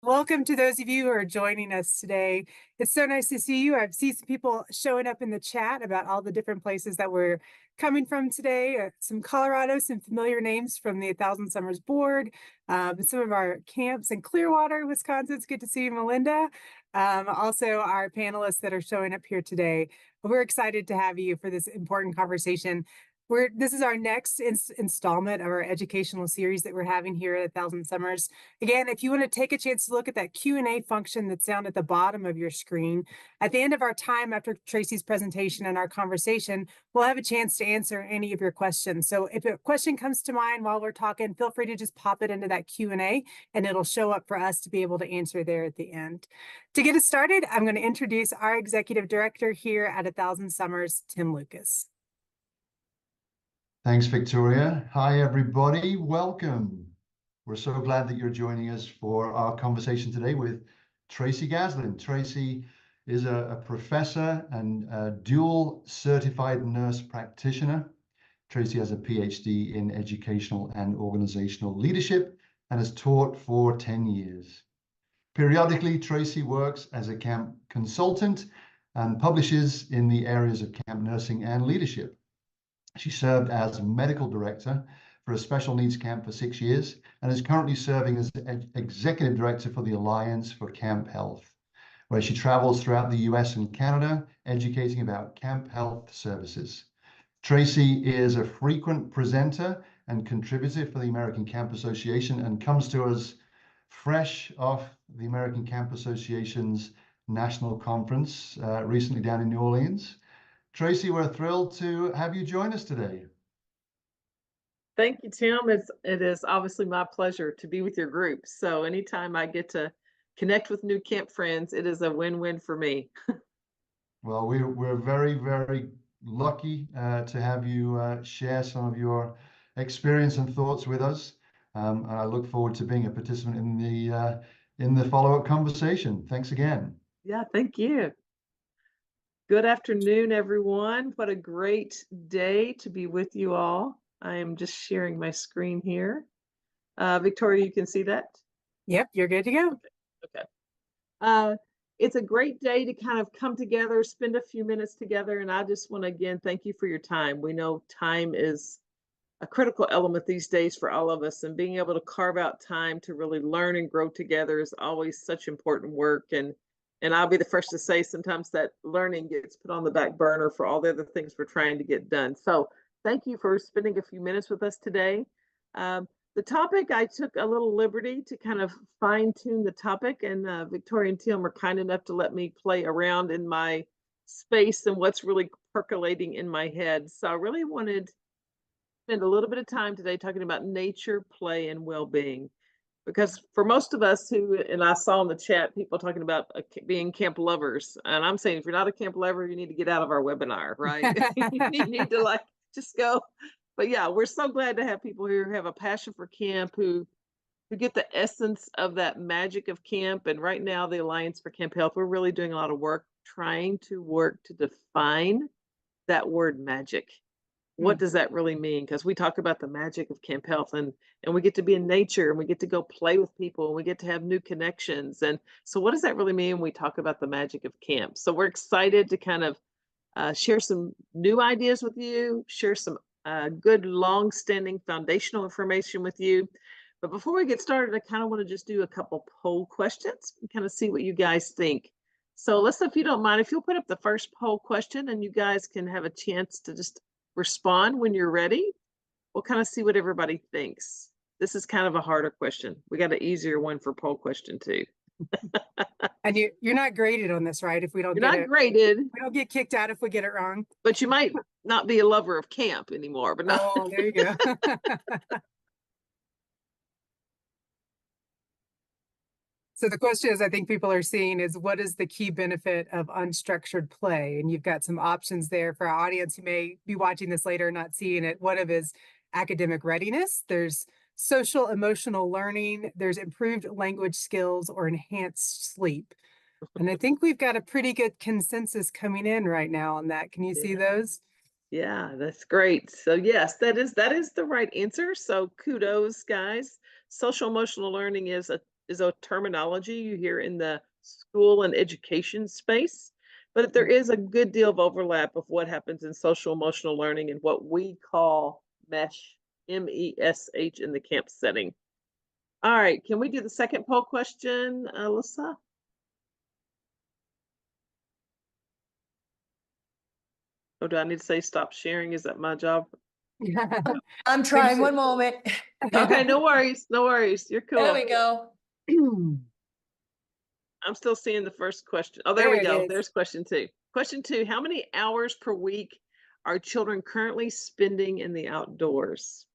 Welcome to those of you who are joining us today. It's so nice to see you. I've seen some people showing up in the chat about all the different places that we're coming from today. Some Colorado, some familiar names from the 1,000 Summers Board, some of our camps in Clearwater, Wisconsin. It's good to see you, Melinda. Also our panelists that are showing up here today. We're excited to have you for this important conversation. This is our next installment of our educational series that we're having here at 1,000 Summers. Again, if you want to take a chance to look at that Q&A function that's down at the bottom of your screen, at the end of our time after Tracy's presentation and our conversation, we'll have a chance to answer any of your questions. So if a question comes to mind while we're talking, feel free to just pop it into that Q&A and it'll show up for us to be able to answer there at the end. To get us started, I'm going to introduce our executive director here at 1,000 Summers, Tim Lucas. Thanks, Victoria. Hi, everybody. Welcome. We're so glad that you're joining us for our conversation today with Tracy Gaslin. Tracy is a professor and a dual certified nurse practitioner. Tracy has a PhD in educational and organizational leadership and has taught for 10 years. Periodically, Tracy works as a camp consultant and publishes in the areas of camp nursing and leadership. She served as medical director for a special needs camp for 6 years and is currently serving as executive director for the Alliance for Camp Health, where she travels throughout the US and Canada, educating about camp health services. Tracy is a frequent presenter and contributor for the American Camp Association and comes to us fresh off the American Camp Association's national conference recently down in New Orleans. Tracy, we're thrilled to have you join us today. Thank you, Tim. It is obviously my pleasure to be with your group. So anytime I get to connect with new camp friends, it is a win-win for me. Well, we're very, very lucky to have you share some of your experience and thoughts with us. And I look forward to being a participant in the follow-up conversation. Thanks again. Yeah, thank you. Good afternoon, everyone. What a great day to be with you all. I am just sharing my screen here. Victoria, you can see that? Yep, you're good to go. Okay. It's a great day to kind of come together, spend a few minutes together, and I just want to again thank you for your time. We know time is a critical element these days for all of us, and being able to carve out time to really learn and grow together is always such important work. And I'll be the first to say sometimes that learning gets put on the back burner for all the other things we're trying to get done. So thank you for spending a few minutes with us today. The topic, I took a little liberty to kind of fine tune the topic, and Victoria and Tim were kind enough to let me play around in my space and what's really percolating in my head. So I really wanted to spend a little bit of time today talking about nature, play, and well-being. Because for most of us and I saw in the chat, people talking about being camp lovers. And I'm saying, if you're not a camp lover, you need to get out of our webinar, right? You need to just go. But yeah, we're so glad to have people who have a passion for camp, who get the essence of that magic of camp. And right now, the Alliance for Camp Health, we're really doing a lot of work, trying to work to define that word magic. What does that really mean? Because we talk about the magic of Camp Health, and we get to be in nature, and we get to go play with people, and we get to have new connections. And so what does that really mean when we talk about the magic of camp? So we're excited to kind of share some new ideas with you, share some good long-standing foundational information with you. But before we get started, I kind of want to just do a couple poll questions and kind of see what you guys think. So let's, if you don't mind, if you'll put up the first poll question, and you guys can have a chance to just respond when you're ready. We'll kind of see what everybody thinks. This is kind of a harder question. We got an easier one for poll question 2. And you're not graded on this, right? If we don't You're not graded. We don't get kicked out if we get it wrong. But you might not be a lover of camp anymore. But no. Oh, there you go. So the question is, I think people are seeing, is what is the key benefit of unstructured play? And you've got some options there for our audience who may be watching this later and not seeing it. One of is academic readiness. There's social emotional learning. There's improved language skills or enhanced sleep. And I think we've got a pretty good consensus coming in right now on that. Can you see those? Yeah, that's great. So yes, that is the right answer. So kudos, guys. Social emotional learning is is a terminology you hear in the school and education space, but there is a good deal of overlap of what happens in social emotional learning and what we call MESH, MESH, in the camp setting. All right, can we do the second poll question, Alyssa? Oh, do I need to say stop sharing? Is that my job? I'm trying, one moment. Okay, no worries, no worries. You're cool. There we go. I'm still seeing the first question. Oh, there we There it go. is. There's question 2. Question 2, how many hours per week are children currently spending in the outdoors?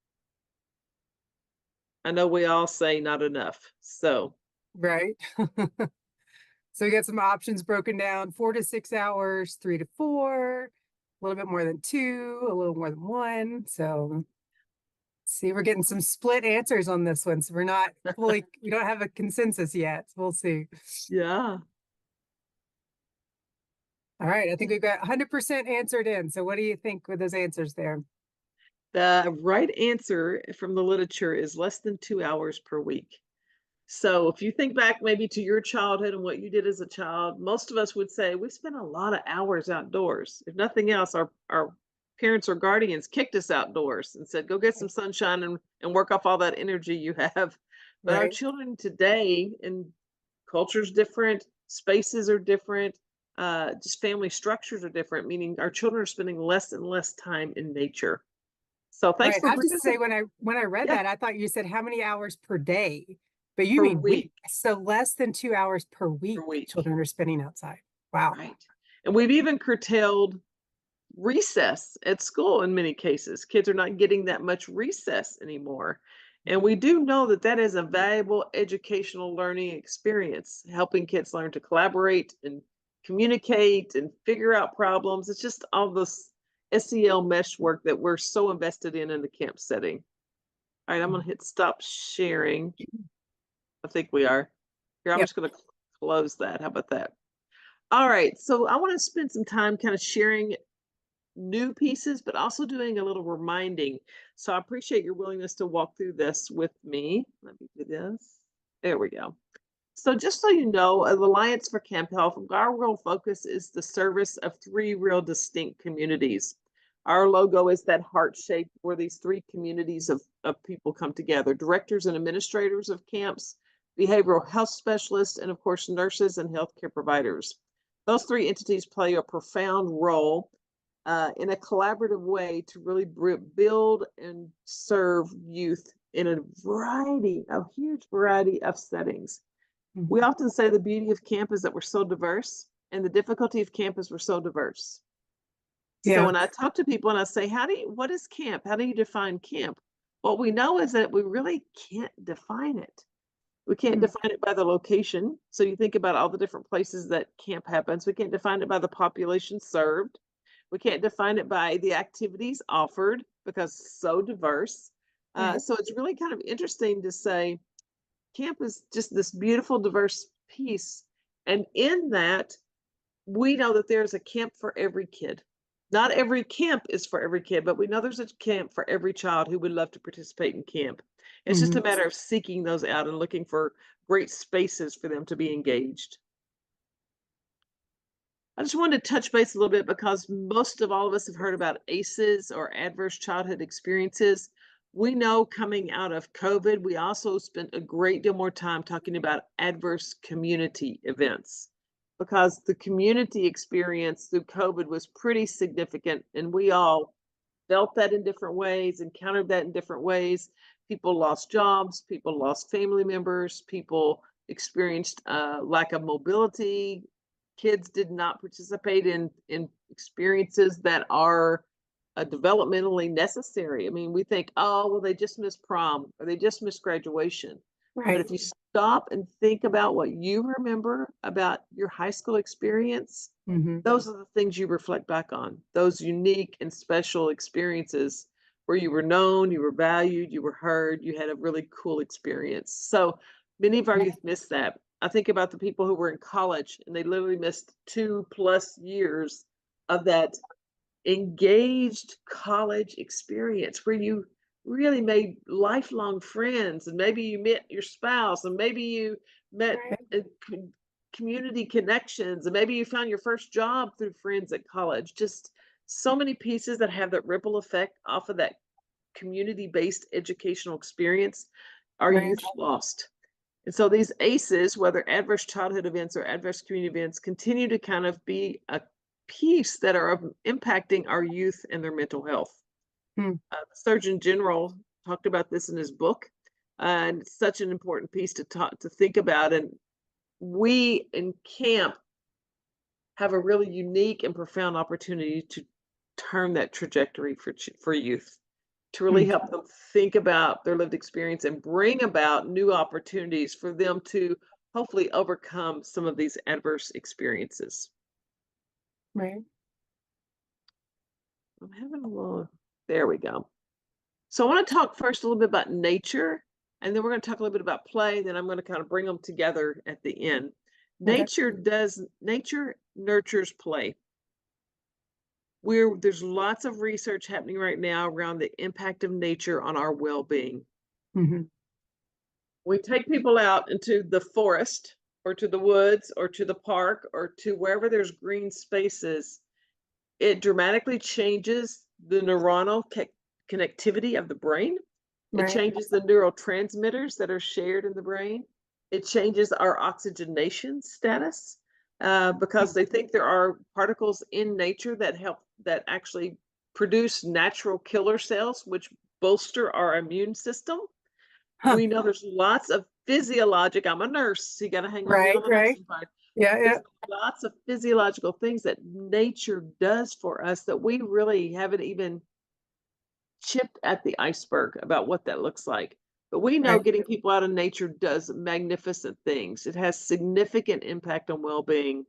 I know we all say not enough. So, Right. So we got some options broken down: 4 to 6 hours, 3 to 4, a little bit more than 2, a little more than 1. So see, we're getting some split answers on this one. So we're not fully, we don't have a consensus yet. We'll see. yeah. All right. I think we've got 100% answered in. So what do you think with those answers there? The right answer from the literature is less than 2 hours per week. So if you think back maybe to your childhood and what you did as a child, most of us would say we spent a lot of hours outdoors. If nothing else, our parents or guardians kicked us outdoors and said, go get some sunshine and work off all that energy you have. But our Right. children today, and culture's different, spaces are different, just family structures are different, meaning our children are spending less and less time in nature. So thanks Right. for I have to say, participating. when I read Yeah. that, I thought you said how many hours per day, but you Per mean week. week. So less than 2 hours per week, week. children are spending outside. Wow. Right. And we've even curtailed recess at school in many cases. Kids are not getting that much recess anymore. And we do know that that is a valuable educational learning experience, helping kids learn to collaborate and communicate and figure out problems. It's just all this SEL mesh work that we're so invested in the camp setting. All right, I'm going to hit stop sharing. I think we are. Here, I'm Yep. just going to close that. How about that? All right, so I want to spend some time kind of sharing new pieces, but also doing a little reminding. So I appreciate your willingness to walk through this with me. Let me do this. There we go. So just so you know, the Alliance for Camp Health, our real focus is the service of 3 real distinct communities. Our logo is that heart shape where these 3 communities of people come together: directors and administrators of camps, behavioral health specialists, and of course, nurses and healthcare providers. Those 3 entities play a profound role in a collaborative way to really build and serve youth in a huge variety of settings. We often say the beauty of camp is that we're so diverse, and the difficulty of camp is we're so diverse. Yeah. So when I talk to people and I say, what is camp? How do you define camp? What we know is that we really can't define it. We can't define it by the location. So you think about all the different places that camp happens. We can't define it by the population served. We can't define it by the activities offered because it's so diverse. So it's really kind of interesting to say camp is just this beautiful, diverse piece. And in that, we know that there's a camp for every kid. Not every camp is for every kid, but we know there's a camp for every child who would love to participate in camp. It's just a matter of seeking those out and looking for great spaces for them to be engaged. I just wanted to touch base a little bit because most of all of us have heard about ACEs, or adverse childhood experiences. We know coming out of COVID, we also spent a great deal more time talking about adverse community events, because the community experience through COVID was pretty significant, and we all felt that in different ways, encountered that in different ways. People lost jobs, people lost family members, people experienced lack of mobility. Kids did not participate in experiences that are developmentally necessary. I mean, we think, oh, well, they just missed prom or they just missed graduation. But Right. if you stop and think about what you remember about your high school experience, those are the things you reflect back on, those unique and special experiences where you were known, you were valued, you were heard, you had a really cool experience. So many of our youth miss that. I think about the people who were in college and they literally missed 2+ years of that engaged college experience where you really made lifelong friends, and maybe you met your spouse, and maybe you met Right. community connections, and maybe you found your first job through friends at college. Just so many pieces that have that ripple effect off of that community-based educational experience our Right. youth lost. And so these ACEs, whether adverse childhood events or adverse community events, continue to kind of be a piece that are impacting our youth and their mental health. Hmm. The Surgeon General talked about this in his book, and it's such an important piece to think about. And we in camp have a really unique and profound opportunity to turn that trajectory for youth, to really Hmm. help them think about their lived experience and bring about new opportunities for them to hopefully overcome some of these adverse experiences. Right. I'm having a little, there we go. So I want to talk first a little bit about nature, and then we're going to talk a little bit about play, then I'm going to kind of bring them together at the end. Okay. Nature nurtures play. There's lots of research happening right now around the impact of nature on our well-being. Hmm. We take people out into the forest or to the woods or to the park or to wherever there's green spaces. It dramatically changes the neuronal connectivity of the brain. It Right. changes the neurotransmitters that are shared in the brain. It changes our oxygenation status because they think there are particles in nature that actually produce natural killer cells, which bolster our immune system. Huh. We know there's lots of physiologic, I'm a nurse, so you got to hang with me Right. on the Right. nursing part. Yeah. Yeah. There's lots of physiological things that nature does for us that we really haven't even chipped at the iceberg about what that looks like. But we know Right. getting people out in nature does magnificent things. It has significant impact on well-being.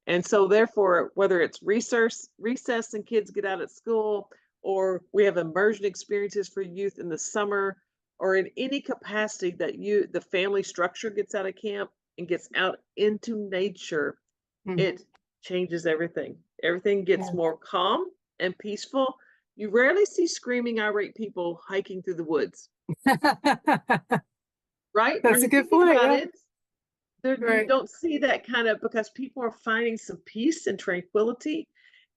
And so therefore, whether it's recess and kids get out at school, or we have immersion experiences for youth in the summer, or in any capacity that the family structure gets out of camp and gets out into nature, Mhm. it changes everything. Everything gets Yeah. more calm and peaceful. You rarely see screaming, irate people hiking through the woods, right? When That's a you're good thinking point. about Yeah. it, you Right. don't see that kind of, because people are finding some peace and tranquility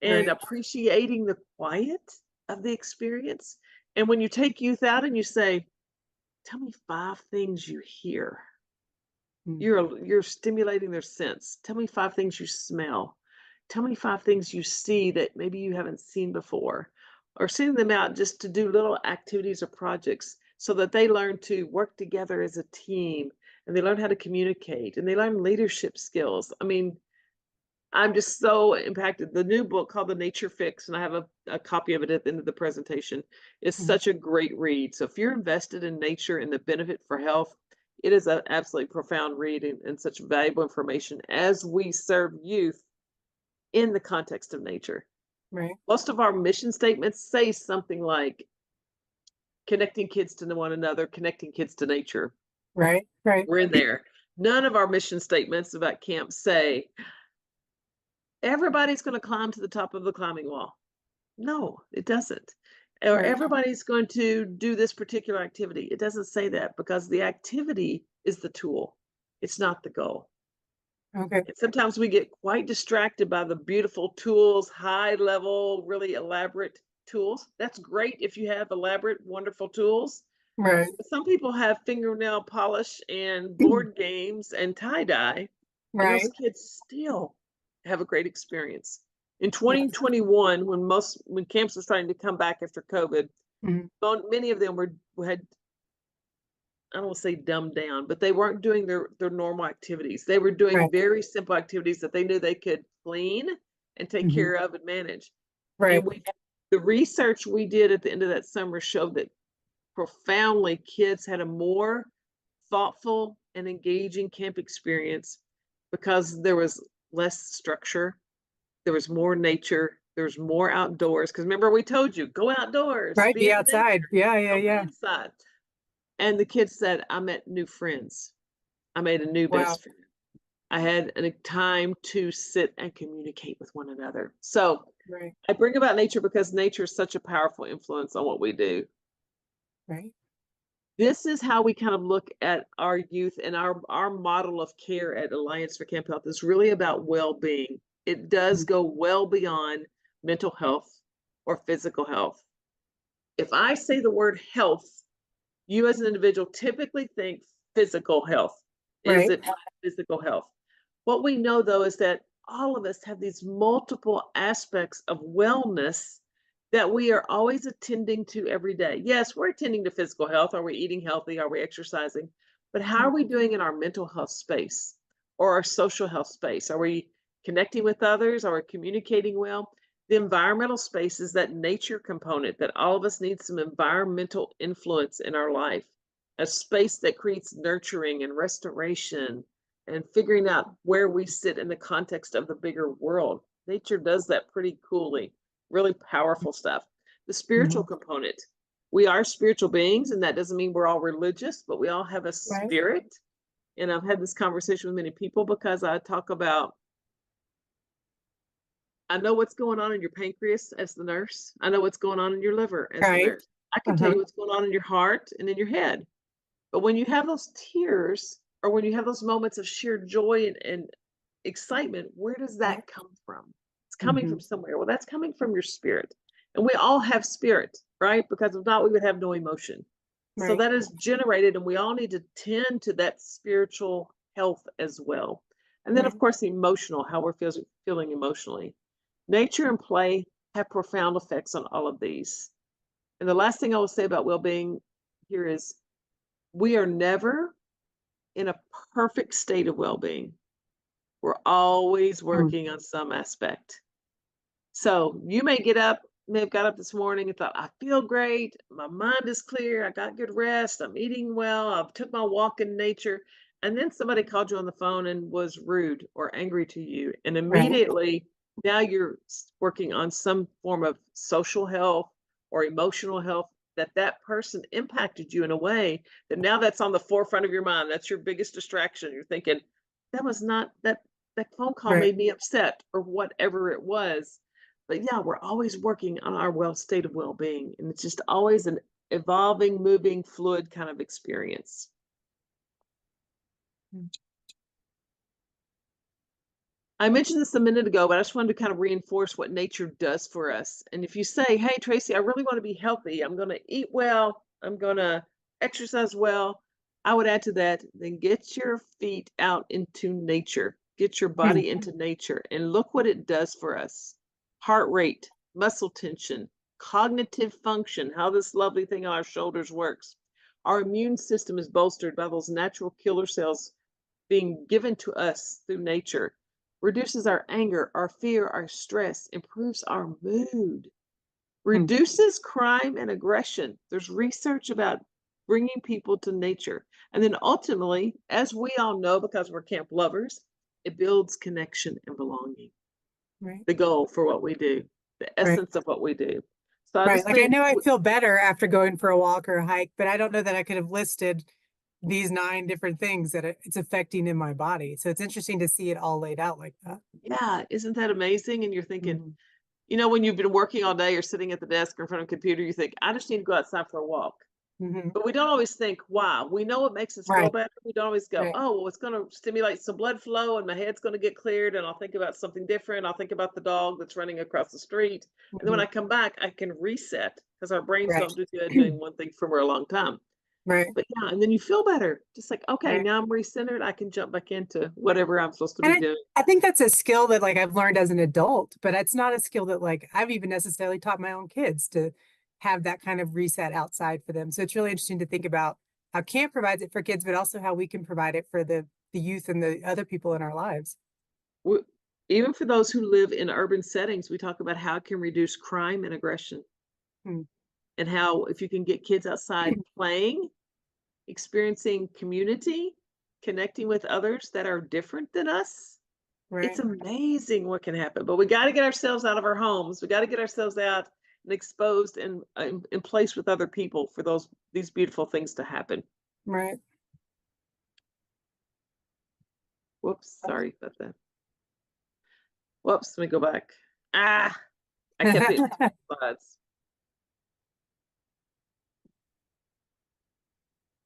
and Right. appreciating the quiet of the experience. And when you take youth out and you say, tell me 5 things you hear, Mm. you're stimulating their sense. Tell me 5 things you smell. Tell me 5 things you see that maybe you haven't seen before. Or sending them out just to do little activities or projects so that they learn to work together as a team, and they learn how to communicate, and they learn leadership skills. I mean, I'm just so impacted. The new book called The Nature Fix, and I have a copy of it at the end of the presentation, is Mhm. such a great read. So if you're invested in nature and the benefit for health, it is an absolutely profound read and such valuable information as we serve youth in the context of nature. Right. Most of our mission statements say something like connecting kids to one another, connecting kids to nature. Right. Right. We're in there. None of our mission statements about camp say everybody's going to climb to the top of the climbing wall. No, it doesn't. Or Right. everybody's going to do this particular activity. It doesn't say that, because the activity is the tool. It's not the goal. Okay. And sometimes we get quite distracted by the beautiful tools, high level, really elaborate tools. That's great if you have elaborate, wonderful tools. Right. But some people have fingernail polish and board games and tie-dye, and those Right. kids still have a great experience. In Yes. 2021, when camps were starting to come back after COVID, Mhm. many of them had, I don't want to say dumbed down, but they weren't doing their normal activities. They were doing Right. very simple activities that they knew they could clean and take Mhm. care of and manage. Right. And the research we did at the end of that summer showed that profoundly kids had a more thoughtful and engaging camp experience because there was less structure, there was more nature, there was more outdoors. Because remember, we told you, go outdoors, Right. be Be in the outside. nature, Yeah. Yeah. don't be Yeah. inside. And the kids said, I met new friends. I made a new Wow. best friend. I had a time to sit and communicate with one another. So Right. I bring about nature because nature is such a powerful influence on what we do. Right. This is how we kind of look at our youth, and our model of care at Alliance for Camp Health is really about well-being. It does Mm. go well beyond mental health or physical health. If I say the word health, you as an individual typically think physical health. Is Right. it physical health? What we know though is that all of us have these multiple aspects of wellness that we are always attending to every day. Yes, we're attending to physical health. Are we eating healthy? Are we exercising? But how are we doing in our mental health space or our social health space? Are we connecting with others? Are we communicating well? The environmental space is that nature component that all of us need some environmental influence in our life, a space that creates nurturing and restoration and figuring out where we sit in the context of the bigger world. Nature does that pretty coolly, really powerful stuff. The spiritual Mhm. component. We are spiritual beings, and that doesn't mean we're all religious, but we all have a Right. spirit. And I've had this conversation with many people because I talk about, I know what's going on in your pancreas as the nurse. I know what's going on in your liver as the Right. nurse. I can tell Uh-huh. you what's going on in your heart and in your head. But when you have those tears or when you have those moments of sheer joy and excitement, where does Right. that come from? It's coming Mhm. from somewhere. Well, that's coming from your spirit. And we all have spirit, right? Because if not, we would have no emotion. So Right. that is generated, and we all need to tend to that spiritual health as well. And then, of Right. course, emotional, how we're feeling emotionally. Nature and play have profound effects on all of these. And the last thing I will say about well being here is we are never in a perfect state of well being. We're always Mm. working on some aspect. So you may have got up this morning and thought, I feel great. My mind is clear. I got good rest. I'm eating well. I took my walk in nature. And then somebody called you on the phone and was rude or angry to you. And Right. immediately now you're working on some form of social health or emotional health that person impacted you in a way that now that's on the forefront of your mind. That's your biggest distraction. You're thinking, that was not that phone call Right. made me upset or whatever it was. But yeah, we're always working on our state of well-being, and it's just always an evolving, moving, fluid kind of experience. Mm. I mentioned this a minute ago, but I just wanted to kind of reinforce what nature does for us. And if you say, hey, Tracy, I really want to be healthy, I'm going to eat well, I'm going to exercise well, I would add to that, then get your feet out into nature, get your Mm. body into nature, and look what it does for us. Heart rate, muscle tension, cognitive function, how this lovely thing on our shoulders works. Our immune system is bolstered by those natural killer cells being given to us through nature, reduces our anger, our fear, our stress, improves our mood, Mm. reduces crime and aggression. There's research about bringing people to nature. And then ultimately, as we all know, because we're camp lovers, it builds connection and belonging, Right. the goal for what we do, the Right. essence of what we do. So I Right. just Like I think, know I feel better after going for a walk or a hike, but I don't know that I could have listed these 9 different things that it's affecting in my body. So it's interesting to see it all laid out like that. yeah, isn't that amazing? And you're thinking, Mhm. when you've been working all day or sitting at the desk or in front of a computer, you think, I just need to go outside for a walk. Mhm. But we don't always think, wow, we know it makes us feel Right. better. We don't always go, Right. oh, well, it's going to stimulate some blood flow and my head's going to get cleared and I'll think about something different. I'll think about the dog that's running across the street. And then when Mhm. I come back, I can reset because our brains Right. don't do good doing one thing for a long time. Right. But yeah, and then you feel better. Just like, okay, Right. now I'm recentered. I can jump back into whatever I'm supposed to And be doing. I think that's a skill that like I've learned as an adult, but it's not a skill that like I've even necessarily taught my own kids to have that kind of reset outside for them. So it's really interesting to think about how camp provides it for kids, but also how we can provide it for the youth and the other people in our lives. We, even for those who live in urban settings, we talk about how it can reduce crime and aggression Hmm. and how if you can get kids outside playing, experiencing community, connecting with others that are different than us, it's Right. amazing what can happen. But we got to get ourselves out of our homes. We got to get ourselves out and exposed and in place with other people for these beautiful things to happen. Right. Whoops, sorry about that. Whoops, let me go back. I kept it slides.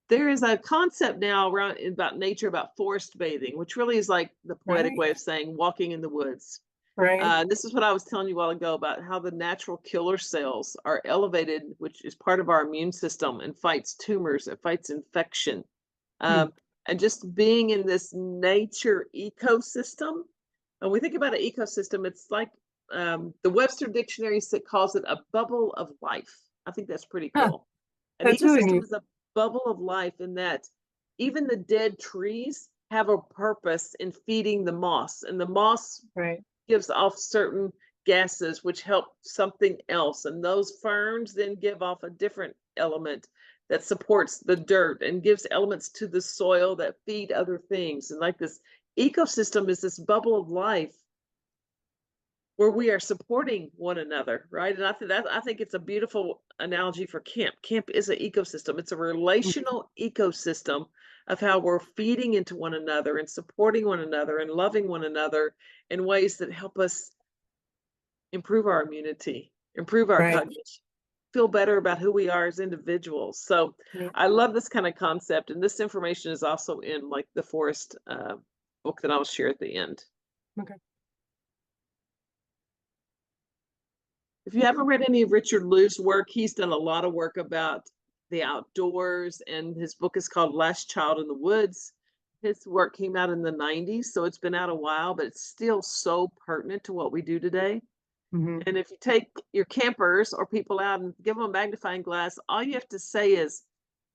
there is a concept now around about nature, about forest bathing, which really is like the poetic Right. way of saying walking in the woods. Right. This is what I was telling you a while ago about how the natural killer cells are elevated, which is part of our immune system and fights tumors, it fights infection. Hmm. And just being in this nature ecosystem. When we think about an ecosystem, it's like the Webster Dictionary calls it a bubble of life. I think that's pretty Huh. cool. An That's really ecosystem neat. is a bubble of life in that even the dead trees have a purpose in feeding the moss, and the moss Right. gives off certain gases which help something else, and those ferns then give off a different element that supports the dirt and gives elements to the soil that feed other things. And like this ecosystem is this bubble of life where we are supporting one another, right? And I think it's a beautiful analogy for camp. Camp is an ecosystem. It's a relational ecosystem of how we're feeding into one another and supporting one another and loving one another in ways that help us improve our immunity, improve our Right. cognition, feel better about who we are as individuals. So Yeah. I love this kind of concept, and this information is also in like the forest book that I'll share at the end. Okay. If you haven't read any of Richard Lou's work, he's done a lot of work about the outdoors, and his book is called Last Child in the Woods. His work came out in the 90s, so it's been out a while, but it's still so pertinent to what we do today. Hmm. And if you take your campers or people out and give them a magnifying glass, all you have to say is,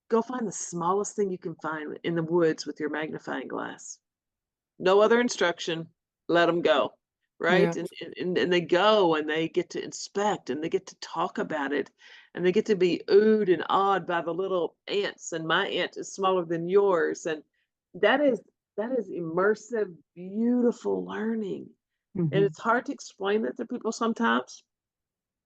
go find the smallest thing you can find in the woods with your magnifying glass. No other instruction, let them go, right? Yeah. And they go and they get to inspect and they get to talk about it and they get to be oohed and awed by the little ants. And my ant is smaller than yours. And that is immersive, beautiful learning. And Hmm. it's hard to explain that to people sometimes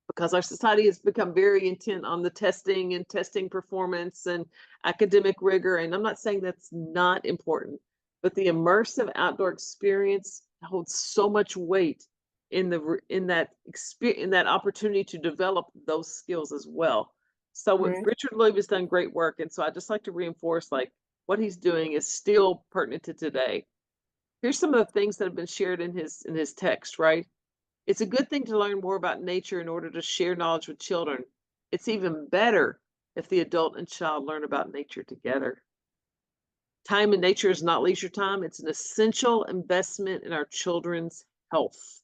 because our society has become very intent on the testing and testing performance and academic rigor. And I'm not saying that's not important, but the immersive outdoor experience holds so much weight in that experience, in that opportunity to develop those skills as well. So Right. Richard Louv has done great work, and so I just like to reinforce like what he's doing is still pertinent to today. Here's some of the things that have been shared in his text, right? It's a good thing to learn more about nature in order to share knowledge with children. It's even better if the adult and child learn about nature together. Time in nature is not leisure time, it's an essential investment in our children's health.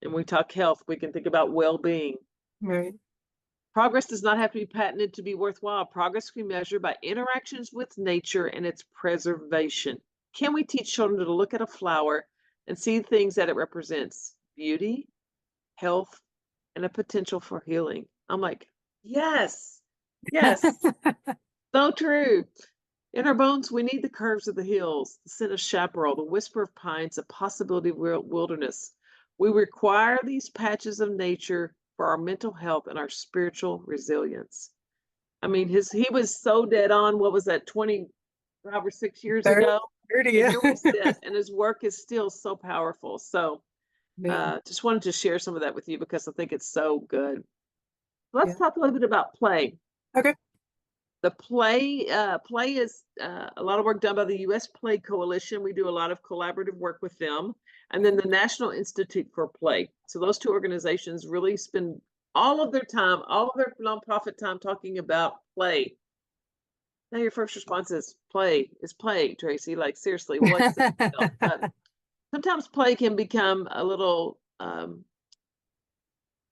And when we talk health, we can think about well being. Right. Progress does not have to be patented to be worthwhile. Progress can be measured by interactions with nature and its preservation. Can we teach children to look at a flower and see things that it represents? Beauty, health, and a potential for healing. I'm like, yes, yes, so true. In our bones, we need the curves of the hills, the scent of chaparral, the whisper of pines, the possibility of wilderness. We require these patches of nature for our mental health and our spiritual resilience. I mean, he was so dead on. What was that, 25 or 6 years 30, ago? 30, And yeah. here we sit, and his work is still so powerful. So Yeah. just wanted to share some of that with you because I think it's so good. Let's Yeah. talk a little bit about play. Okay. The play is a lot of work done by the U.S. Play Coalition. We do a lot of collaborative work with them. And then the National Institute for Play. So those two organizations really spend all of their time, all of their nonprofit time talking about play. Now your first response is play, Tracy. Like, seriously, what's the deal? But sometimes play can become a little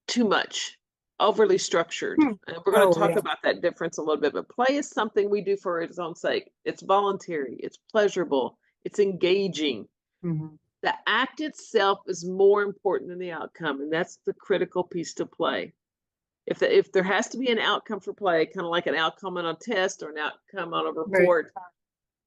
too much, overly structured. Hmm. And we're going Oh, to talk yeah. about that difference a little bit. But play is something we do for its own sake. It's voluntary, it's pleasurable, it's engaging. Hmm. The act itself is more important than the outcome, and that's the critical piece to play. If there has to be an outcome for play, kind of like an outcome on a test or an outcome on a Right. report,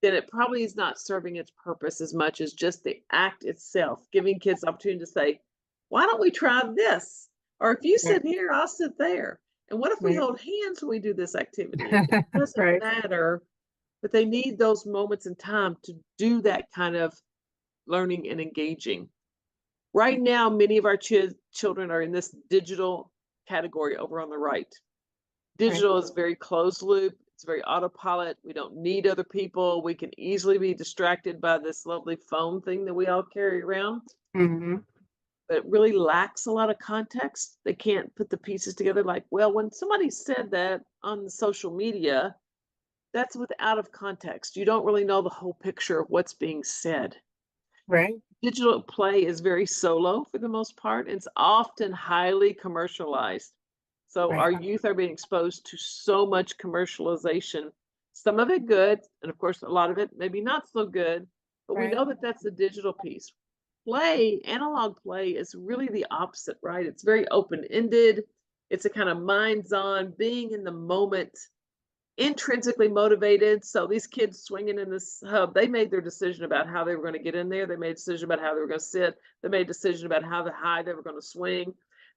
then it probably is not serving its purpose as much as just the act itself, giving kids the opportunity to say, why don't we try this? Or if you sit Right. here, I'll sit there. And what if we Right. hold hands when we do this activity? It doesn't Right. matter, but they need those moments in time to do that kind of learning and engaging. Right now, many of our children are in this digital category over on the right. Digital is very closed loop. It's very autopilot. We don't need other people. We can easily be distracted by this lovely phone thing that we all carry around. Hmm. But it really lacks a lot of context. They can't put the pieces together like, well, when somebody said that on the social media, that's out of context. You don't really know the whole picture of what's being said. Right. Digital play is very solo for the most part. It's often highly commercialized. So Right. our youth are being exposed to so much commercialization, some of it good, and of course, a lot of it maybe not so good, but we Right. know that that's the digital piece. Play, analog play is really the opposite, right? It's very open-ended. It's a kind of minds-on, being in the moment, intrinsically motivated. So these kids swinging in this hub, they made their decision about how they were going to get in there. They made a decision about how they were going to sit. They made a decision about how high they were going to swing.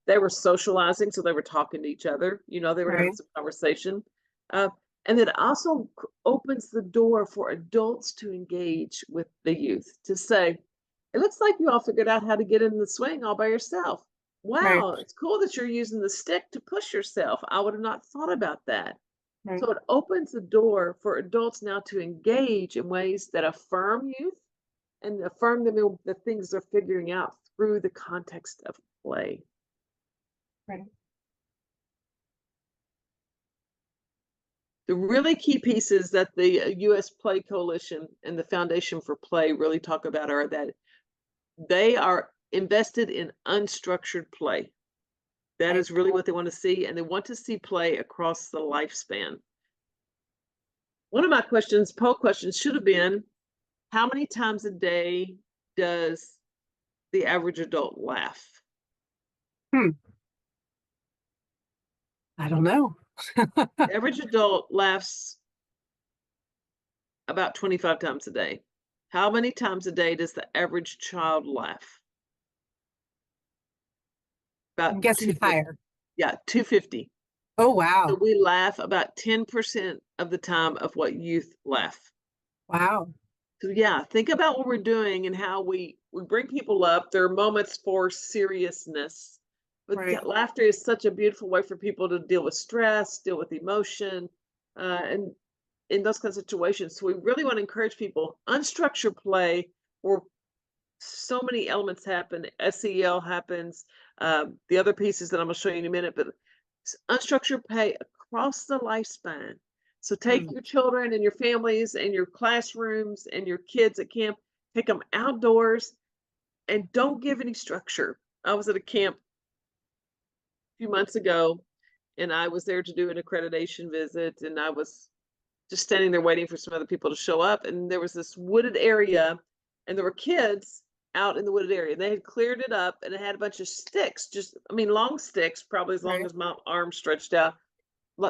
They were socializing, so they were talking to each other. You know, they were having Right. some conversation. And it also opens the door for adults to engage with the youth, to say, it looks like you all figured out how to get in the swing all by yourself. Right. Wow, it's cool that you're using the stick to push yourself. I would have not thought about that. Right. So it opens the door for adults now to engage in ways that affirm youth and affirm them in the things they're figuring out through the context of play. Right. The really key pieces that the U.S. Play Coalition and the Foundation for Play really talk about are that they are invested in unstructured play. That Right. is really what they want to see, and they want to see play across the lifespan. One of my poll questions should have been, how many times a day does the average adult laugh? I don't know. The average adult laughs about 25 times a day. How many times a day does the average child laugh? I'm About guessing 250. higher. Yeah, 250. Oh, So wow. we laugh about 10% of the time of what youth laugh. Wow. So yeah, think about what we're doing and how we bring people up. There are moments for seriousness, but Right. laughter is such a beautiful way for people to deal with stress, deal with emotion, and in those kinds of situations. So we really want to encourage people. Unstructured play, where so many elements happen. SEL happens. The other pieces that I'm going to show you in a minute, but unstructured play across the lifespan. So take Mm. your children and your families and your classrooms and your kids at camp, take them outdoors, and don't give any structure. I was at a camp a few months ago, and I was there to do an accreditation visit, and I was just standing there waiting for some other people to show up, and there was this wooded area, and there were kids out in the wooded area. They had cleared it up, and it had a bunch of sticks, long sticks, probably as long Right. as my arm stretched out,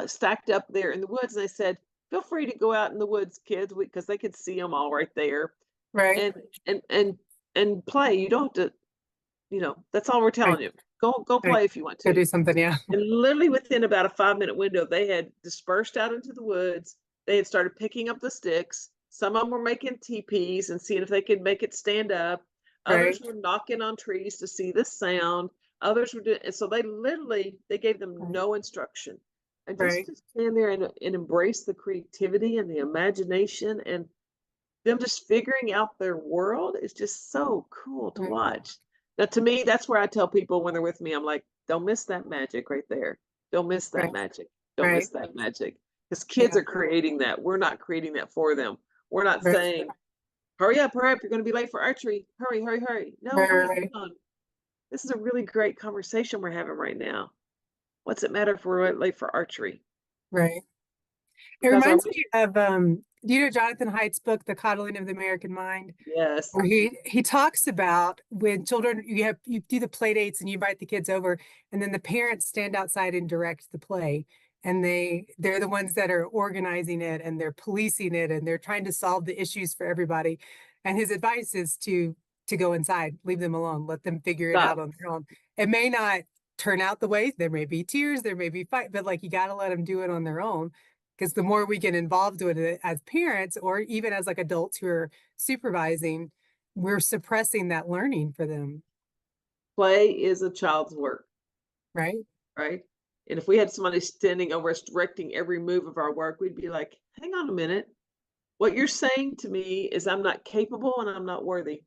stacked up there in the woods. And they said, feel free to go out in the woods, kids, because they could see them all right there, Right. and and play. You don't have to, that's all we're telling Right. you. Go Right. play if you want Go to. do something. Yeah. And literally within about a 5-minute window, they had dispersed out into the woods. They had started picking up the sticks. Some of them were making teepees and seeing if they could make it stand up. Others Right. were knocking on trees to see the sound. Others were doing, and so they gave them Right. no instruction. And just Right. to stand there and embrace the creativity and the imagination and them just figuring out their world is just so cool to Right. watch. Now, to me, that's where I tell people when they're with me, I'm like, don't miss that magic right there. Don't miss that Right. magic. Don't Right. miss that magic. Because kids Yeah. are creating that. We're not creating that for them. We're not Right. saying, hurry up, you're going to be late for archery. Hurry, hurry, hurry. No, Right. wait, Right. hold on. This is a really great conversation we're having right now. What's it matter if we're late for archery? Right. It Because reminds me of do you know Jonathan Haidt's book, The Coddling of the American Mind? yes, Where he talks about when children you do the play dates and you invite the kids over, and then the parents stand outside and direct the play. And they're the ones that are organizing it and they're policing it and they're trying to solve the issues for everybody. And his advice is to go inside, leave them alone, let them figure it out stop. on their own. It may not turn out the way, there may be tears, there may be fight, but like you got to let them do it on their own. Because the more we get involved with it as parents or even as like adults who are supervising, we're suppressing that learning for them. Play is a child's work, Right. right? And if we had somebody standing over us directing every move of our work, we'd be like, hang on a minute. What you're saying to me is I'm not capable and I'm not worthy.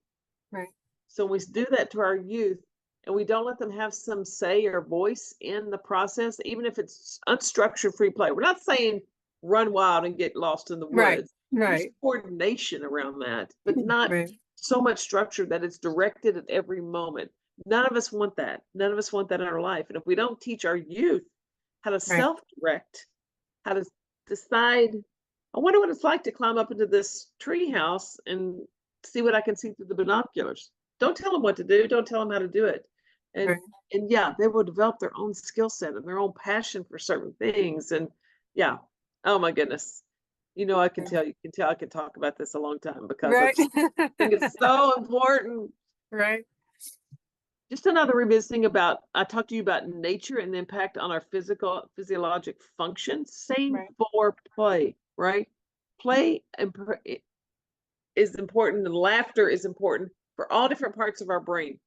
Right. So when we do that to our youth and we don't let them have some say or voice in the process, even if it's unstructured free play, we're not saying run wild and get lost in the woods. Right. There's Right. coordination around that, but not Right. so much structure that it's directed at every moment. None of us want that. None of us want that in our life. And if we don't teach our youth how to self-direct, how to decide, I wonder what it's like to climb up into this tree house and see what I can see through the binoculars. Don't tell them what to do. Don't tell them how to do it. And Right. and yeah, they will develop their own skill set and their own passion for certain things. And yeah, oh my goodness. I can tell I can talk about this a long time because Right. I think it's so important. Right. Just another revisiting about, I talked to you about nature and the impact on our physiologic function. Same Right. for play, right? Play is important, and laughter is important for all different parts of our brain.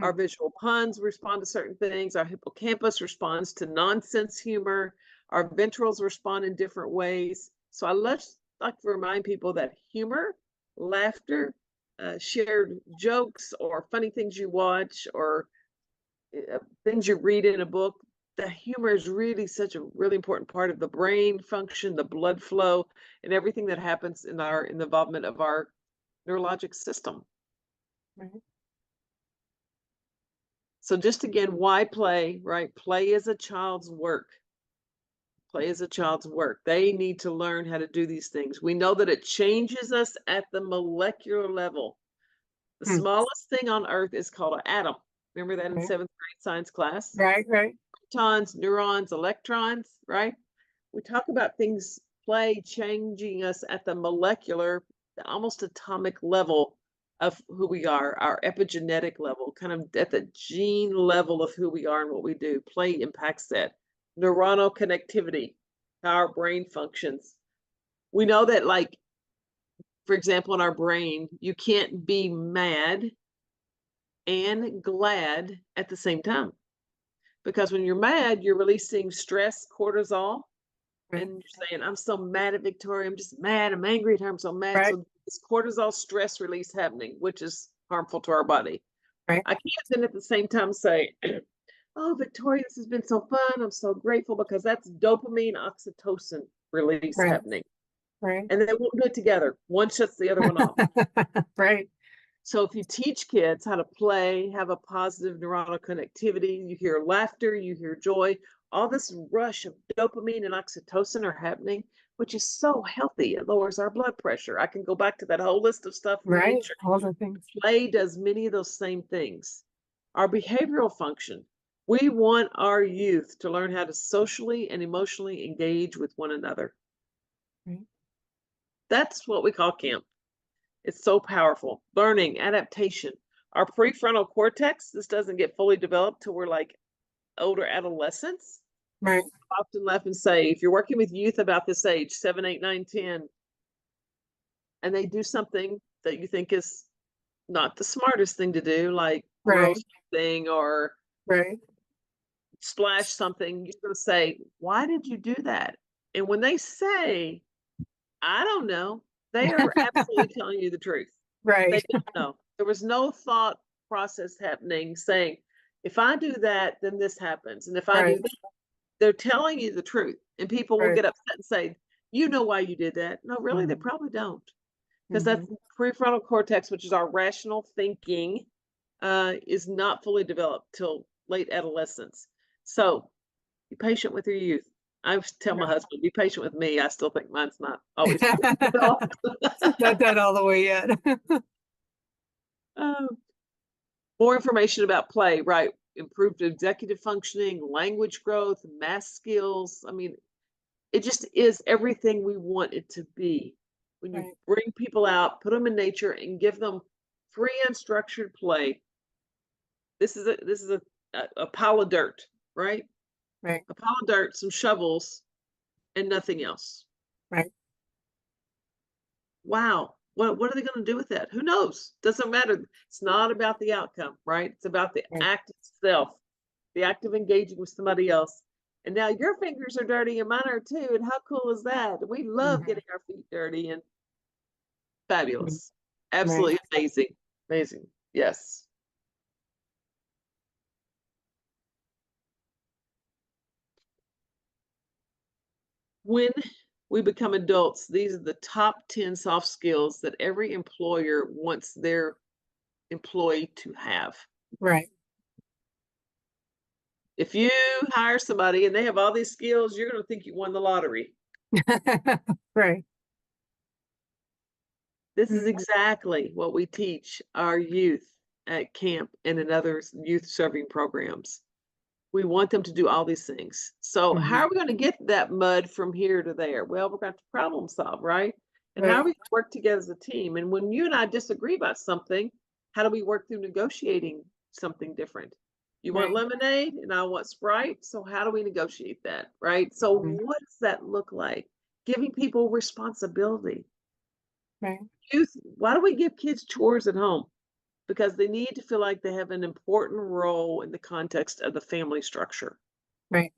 Our visual puns respond to certain things. Our hippocampus responds to nonsense humor. Our ventrals respond in different ways. So I like to remind people that humor, laughter, shared jokes or funny things you watch or things you read in a book, the humor is really such a really important part of the brain function, the blood flow, and everything that happens in the involvement of our neurologic system. Right. So just again, why play, right? Play is a child's work. Play is a child's work. They need to learn how to do these things. We know that it changes us at the molecular level. The smallest thing on Earth is called an atom. Remember that in 7th grade science class? Right. Right. Protons, neurons, electrons, right? We talk about things, play changing us at the molecular, almost atomic level of who we are, our epigenetic level, kind of at the gene level of who we are and what we do. Play impacts that. Neuronal connectivity, how our brain functions. We know that, like, for example, in our brain, you can't be mad and glad at the same time. Because when you're mad, you're releasing stress, cortisol, and you're saying, I'm so mad at Victoria. I'm just mad. I'm angry at her. I'm so mad. Right. So this cortisol stress release happening, which is harmful to our body. Right. I can't then at the same time say, oh, Victoria, this has been so fun. I'm so grateful, because that's dopamine, oxytocin release happening. Right. And they won't do it together. One shuts the other one off. Right. So if you teach kids how to play, have a positive neuronal connectivity, you hear laughter, you hear joy, all this rush of dopamine and oxytocin are happening, which is so healthy. It lowers our blood pressure. I can go back to that whole list of stuff from Right. nature. All the things. Play does many of those same things. Our behavioral function. We want our youth to learn how to socially and emotionally engage with one another. Right. That's what we call camp. It's so powerful. Learning, adaptation. Our prefrontal cortex, this doesn't get fully developed till we're like older adolescents. Right. I often laugh and say, if you're working with youth about this age, 7, 8, 9, 10, and they do something that you think is not the smartest thing to do, like throw something or splash something, you're going to say, why did you do that? And when they say, I don't know, they are absolutely telling you the truth. Right. They don't know. There was no thought process happening saying, if I do that, then this happens. And if I do that, they're telling you the truth. And people will get upset and say, you know why you did that. No, really, they probably don't. Because that's the prefrontal cortex, which is our rational thinking, is not fully developed till late adolescence. So be patient with your youth. I tell my husband, be patient with me. I still think mine's not always developed. Not done all the way yet. More information about play, right? Improved executive functioning, language growth, math skills. I mean, it just is everything we want it to be. When you bring people out, put them in nature, and give them free unstructured play. This is a pile of dirt, right? Right. A pile of dirt, some shovels, and nothing else. Right. Wow. What are they going to do with that? Who knows? Doesn't matter. It's not about the outcome, right? It's about the act itself, the act of engaging with somebody else. And now your fingers are dirty and mine are too. And how cool is that? We love Mhm. getting our feet dirty and Mhm. fabulous. Right. Absolutely amazing. Amazing. Yes. When we become adults, these are the top 10 soft skills that every employer wants their employee to have. Right. If you hire somebody and they have all these skills, you're going to think you won the lottery. Right. This is Mhm. exactly what we teach our youth at camp and in other youth serving programs. We want them to do all these things. So how Mhm. are we going to get that mud from here to there? Well, we're going to problem solve, right? And how Right. are we going to work together as a team? And when you and I disagree about something, how do we work through negotiating something different? You want Right. lemonade and I want Sprite. So how do we negotiate that? Right. So Mhm. what does that look like? Giving people responsibility. Right. Youth, why do we give kids chores at home? Because they need to feel like they have an important role in the context of the family structure. Right.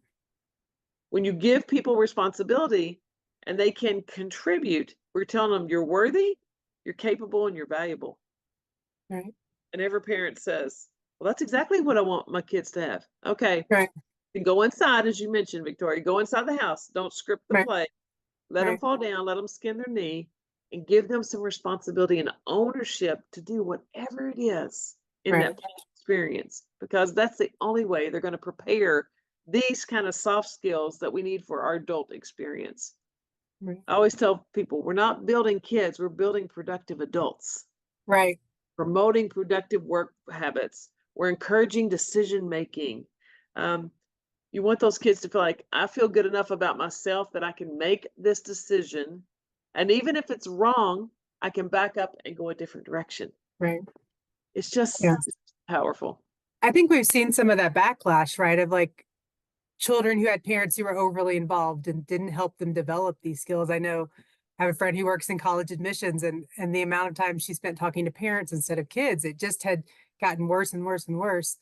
When you give people responsibility and they can contribute, we're telling them you're worthy, you're capable, and you're valuable. Right. And every parent says, well, that's exactly what I want my kids to have. Okay, Right. then go inside, as you mentioned, Victoria, go inside the house. Don't script the Right. play. Let them Right. fall down, let them skin their knee, and give them some responsibility and ownership to do whatever it is in Right. that experience, because that's the only way they're going to prepare these kind of soft skills that we need for our adult experience. Right. I always tell people we're not building kids, we're building productive adults, Right. promoting productive work habits. We're encouraging decision making. Um, you want those kids to feel like, I feel good enough about myself that I can make this decision. And even if it's wrong, I can back up and go a different direction. Right. It's just Yeah. powerful. I think we've seen some of that backlash, right? Of like children who had parents who were overly involved and didn't help them develop these skills. I know I have a friend who works in college admissions, and the amount of time she spent talking to parents instead of kids, it just had gotten worse and worse and worse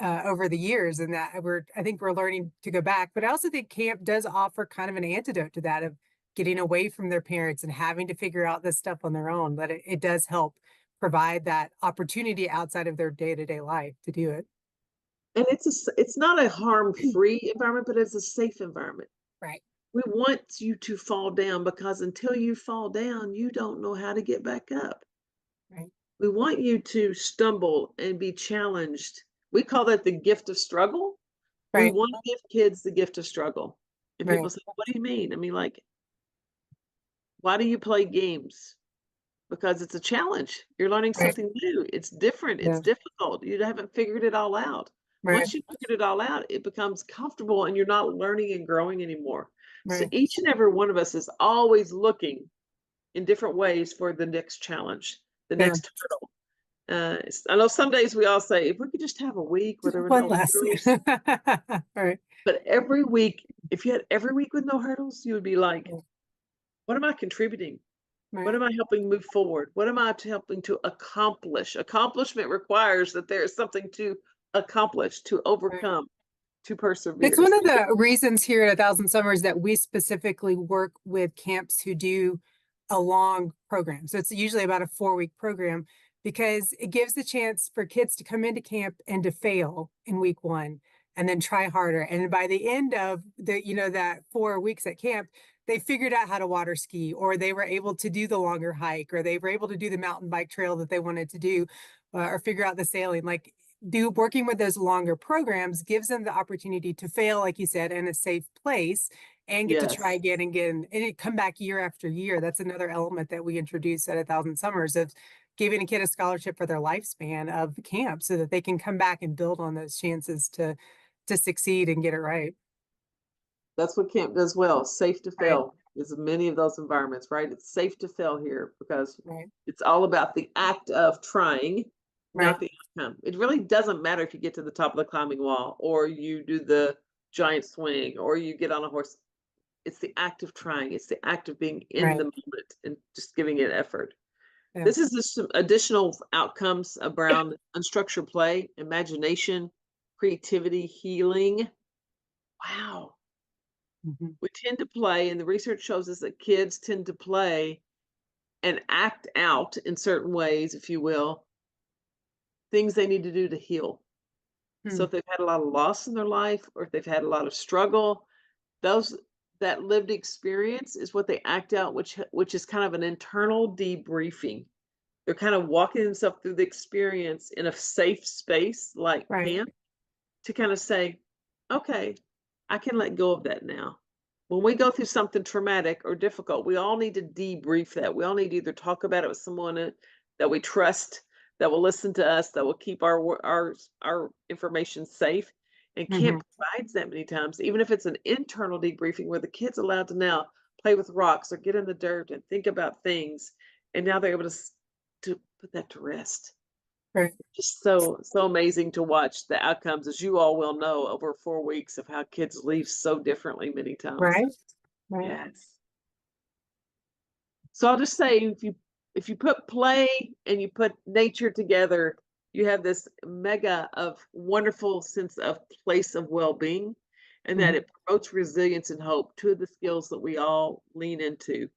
over the years. And that I think we're learning to go back. But I also think camp does offer kind of an antidote to that, of getting away from their parents and having to figure out this stuff on their own. But it does help provide that opportunity outside of their day-to-day life to do it. And it's not a harm-free environment, but it's a safe environment. Right. We want you to fall down, because until you fall down, you don't know how to get back up. Right. We want you to stumble and be challenged. We call that the gift of struggle. We Right. want to give kids the gift of struggle. And people Right. say, what do you mean? I mean, like, why do you play games? Because it's a challenge. You're learning Right. something new. It's different. It's Yeah. difficult. You haven't figured it all out. Right. Once you figured it all out, it becomes comfortable and you're not learning and growing anymore. So Right. each and every one of us is always looking in different ways for the next challenge, the Yeah. next hurdle. I know some days we all say, if we could just have a week where there were One no less. hurdles, All right. but every week, if you had every week with no hurdles, you would be like, Yeah. what am I contributing? What Right. am I helping move forward? What am I helping to accomplish? Accomplishment requires that there is something to accomplish, to Right. overcome, to persevere. It's one of the reasons here at 1,000 Summers that we specifically work with camps who do a long program. So it's usually about a 4-week program, because it gives the chance for kids to come into camp and to fail in week 1 and then try harder. And by the end of that 4 weeks at camp, they figured out how to water ski, or they were able to do the longer hike, or they were able to do the mountain bike trail that they wanted to do, or figure out the sailing. Like, working with those longer programs gives them the opportunity to fail, like you said, in a safe place, and get to try Yes, again and again, and it come back year after year. That's another element that we introduce at 1,000 Summers, of giving a kid a scholarship for their lifespan of camp, so that they can come back and build on those chances to succeed and get it right. that's what camp does well. Safe to Right. fail is many of those environments, right? It's safe to fail here because Right. it's all about the act of trying, Right. not the outcome. It really doesn't matter if you get to the top of the climbing wall, or you do the giant swing, or you get on a horse. It's the act of trying. It's the act of being in Right. the moment and just giving it effort. Yeah. This is just some additional outcomes around unstructured play, imagination, creativity, healing, wow, Mhm. we tend to play, and the research shows us that kids tend to play and act out in certain ways, if you will, things they need to do to heal. So Hmm. if they've had a lot of loss in their life, or if they've had a lot of struggle, those that lived experience is what they act out, which is kind of an internal debriefing. They're kind of walking themselves through the experience in a safe space like Right. camp to kind of say, okay, I can let go of that now. When we go through something traumatic or difficult, we all need to debrief that. We all need to either talk about it with someone that we trust, that will listen to us, that will keep our information safe. And Mhm. camp provides that many times, even if it's an internal debriefing where the kid's allowed to now play with rocks or get in the dirt and think about things, and now they're able to put that to rest. Right. Just so amazing to watch the outcomes, as you all will know, over 4 weeks of how kids leave so differently many times. Right. Right. Yes. So I'll just say if you put play and you put nature together, you have this mega of wonderful sense of place of well-being, and that Mhm. it promotes resilience and hope, two of the skills that we all lean into.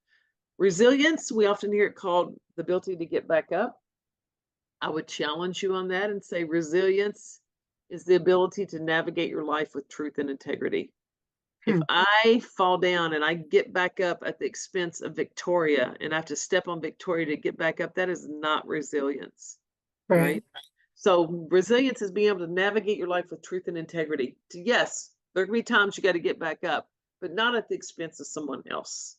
Resilience, we often hear it called the ability to get back up. I would challenge you on that and say resilience is the ability to navigate your life with truth and integrity. If Hmm. I fall down and I get back up at the expense of Victoria and I have to step on Victoria to get back up, that is not resilience, Right. right? So resilience is being able to navigate your life with truth and integrity. Yes, there can be times you got to get back up, but not at the expense of someone else.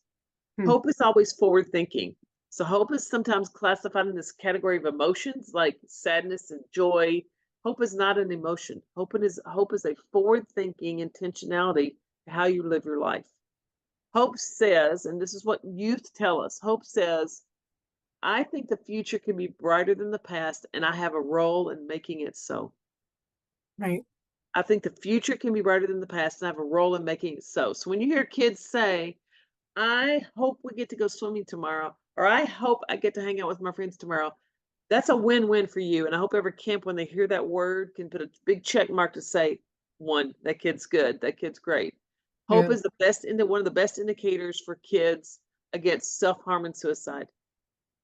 Hmm. Hope is always forward thinking. So hope is sometimes classified in this category of emotions like sadness and joy. Hope is not an emotion. Hope is a forward thinking intentionality to how you live your life. Hope says, and this is what youth tell us, hope says, I think the future can be brighter than the past, and I have a role in making it so. Right. I think the future can be brighter than the past, and I have a role in making it so. So when you hear kids say, I hope we get to go swimming tomorrow, or I hope I get to hang out with my friends tomorrow. That's a win-win for you. And I hope every camp, when they hear that word, can put a big check mark to say, one, that kid's good, that kid's great. Hope Yeah. is one of the best indicators for kids against self-harm and suicide.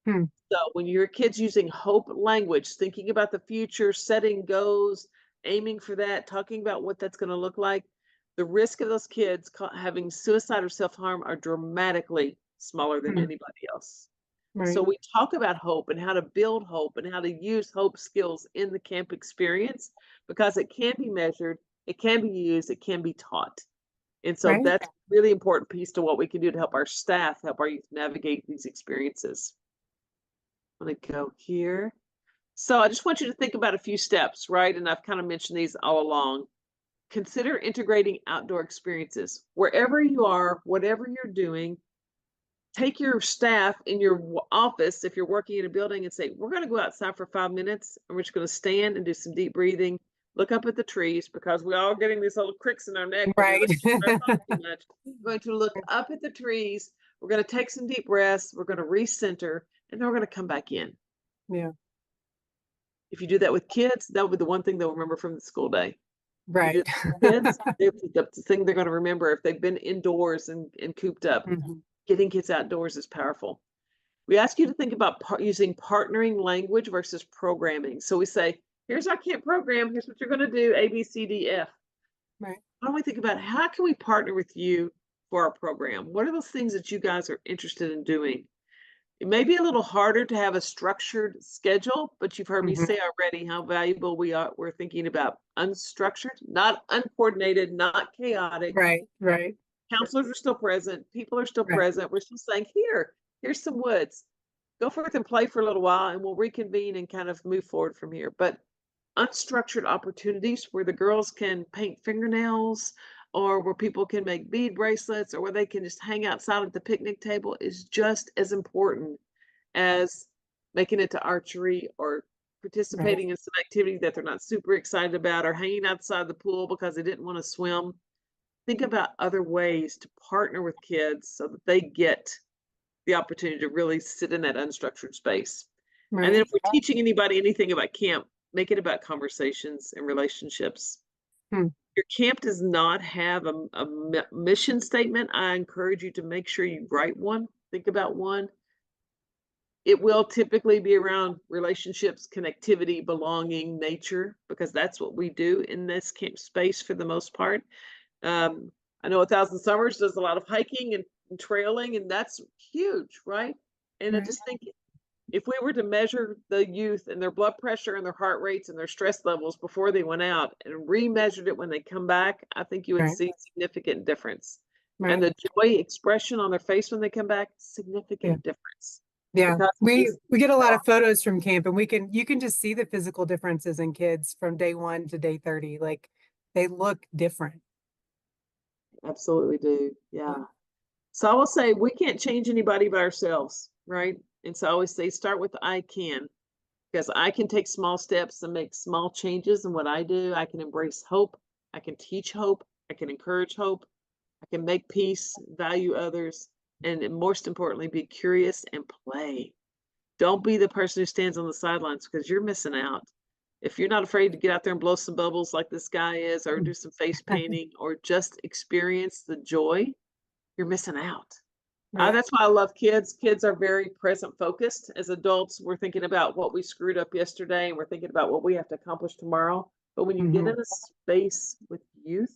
Hmm. So when your kids using hope language, thinking about the future, setting goals, aiming for that, talking about what that's going to look like, the risk of those kids having suicide or self-harm are dramatically smaller than Hmm. anybody else. So Right. we talk about hope and how to build hope and how to use hope skills in the camp experience because it can be measured, it can be used, it can be taught. And so Right. that's a really important piece to what we can do to help our staff, help our youth navigate these experiences. I'm going to go here. So I just want you to think about a few steps, right? And I've kind of mentioned these all along. Consider integrating outdoor experiences. Wherever you are, whatever you're doing, take your staff in your office, if you're working in a building, and say, we're going to go outside for 5 minutes, and we're just going to stand and do some deep breathing, look up at the trees, because we're all getting these little cricks in our neck when we Right. listen to our phone too much. We're going to look up at the trees. We're going to take some deep breaths. We're going to recenter, and then we're going to come back in. Yeah. If you do that with kids, that will be the one thing they'll remember from the school day. You do Right. that with kids, that's the thing they're going to remember if they've been indoors and cooped up. Mhm. Getting kids outdoors is powerful. We ask you to think about using partnering language versus programming. So we say, here's our camp program. Here's what you're going to do, A, B, C, D, F. Right. Why don't we think about how can we partner with you for our program? What are those things that you guys are interested in doing? It may be a little harder to have a structured schedule, but you've heard me Mhm. say already how valuable we're thinking about unstructured, not uncoordinated, not chaotic. Right. Right. Counselors are still present, people are still Right. present. We're still saying, here's some woods. Go forth and play for a little while and we'll reconvene and kind of move forward from here. But unstructured opportunities where the girls can paint fingernails or where people can make bead bracelets or where they can just hang outside at the picnic table is just as important as making it to archery or Right. participating in some activity that they're not super excited about or hanging outside the pool because they didn't want to swim. Think about other ways to partner with kids so that they get the opportunity to really sit in that unstructured space. And then Right. if we're teaching anybody anything about camp, make it about conversations and relationships. Hmm. your camp does not have a mission statement, I encourage you to make sure you write one, think about one. It will typically be around relationships, connectivity, belonging, nature, because that's what we do in this camp space for the most part. I know 1,000 Summers does a lot of hiking and trailing, and that's huge, right? And I Right. just think if we were to measure the youth and their blood pressure and their heart rates and their stress levels before they went out and remeasured it when they come back, I think you would Right. see significant difference. And Right. the joy expression on their face when they come back, significant difference. Yeah, Because we these get a lot of photos from camp, and you can just see the physical differences in kids from day 1 to day 30. Like, they look different. absolutely do. Yeah. So I will say we can't change anybody by ourselves, right? And so I always say start with I can, because I can take small steps and make small changes in what I do. I can embrace hope. I can teach hope. I can encourage hope. I can make peace, value others, and most importantly, be curious and play. Don't be the person who stands on the sidelines because you're missing out. If you're not afraid to get out there and blow some bubbles like this guy is, or do some face painting, or just experience the joy, you're missing out. Right. That's why I love kids. Kids are very present focused. As adults, we're thinking about what we screwed up yesterday and we're thinking about what we have to accomplish tomorrow. But when you get Mhm. in a space with youth,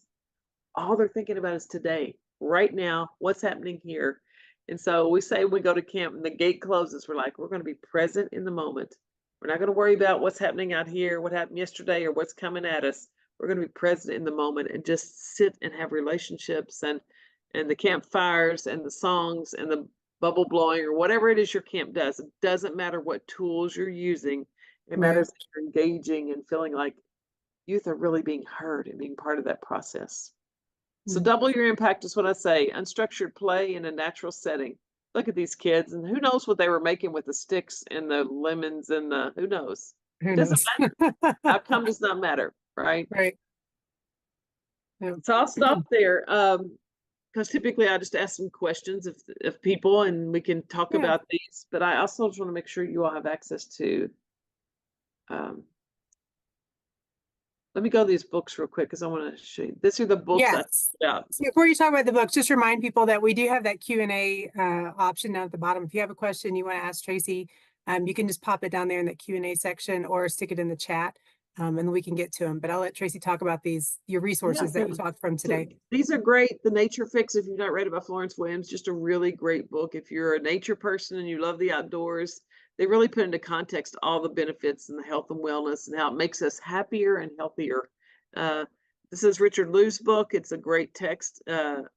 all they're thinking about is today, right now, what's happening here. And so we say we go to camp and the gate closes, we're like, we're going to be present in the moment. We're not going to worry about what's happening out here, what happened yesterday, or what's coming at us. We're going to be present in the moment and just sit and have relationships and the campfires and the songs and the bubble blowing or whatever it is your camp does. It doesn't matter what tools you're using. It Right. matters that you're engaging and feeling like youth are really being heard and being part of that process. So Mm. double your impact is what I say. Unstructured play in a natural setting. Look at these kids, and who knows what they were making with the sticks and the lemons and the who knows. Who It doesn't knows? matter. Outcome does not matter, right? Right. Yeah. So I'll stop there. Because typically I just ask some questions of people and we can talk Yeah. about these, but I also just want to make sure you all have access to let me go to these books real quick because I want to show you. These are the books I Yes. put out. So before you talk about the books, just remind people that we do have that Q&A option down at the bottom. If you have a question you want to ask Tracy, you can just pop it down there in the Q&A section or stick it in the chat, and then we can get to them. But I'll let Tracy talk about your resources that you talked from today. These are great. The Nature Fix, if you've not read it by Florence Williams, just a really great book. If you're a nature person and you love the outdoors, they really put into context all the benefits and the health and wellness and how it makes us happier and healthier. This is Richard Lou's book. It's a great text,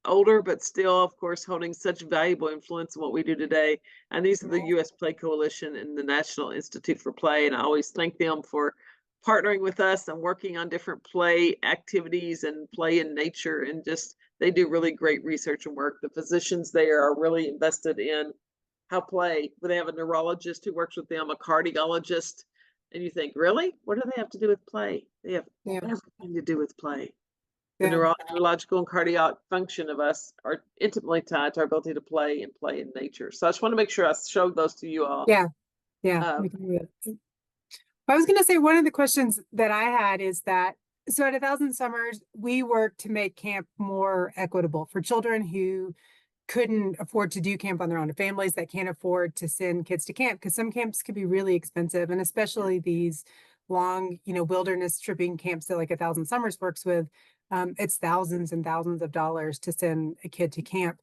older, but still, of course, holding such valuable influence in what we do today. And these are the U.S. Play Coalition and the National Institute for Play. And I always thank them for partnering with us and working on different play activities and play in nature. And just, they do really great research and work. The physicians there are really invested in how play, but they have a neurologist who works with them, a cardiologist. And you think, really? What do they have to do with play? They have everything to do with play. The neurological and cardiac function of us are intimately tied to our ability to play and play in nature. So I just want to make sure I showed those to you all. Yeah. We can do that. I was going to say, one of the questions that I had is that, so at 1,000 Summers, we work to make camp more equitable for children who couldn't afford to do camp on their own, to families that can't afford to send kids to camp, because some camps can be really expensive, and especially these long, wilderness tripping camps that like 1,000 Summers works with, it's thousands and thousands of dollars to send a kid to camp.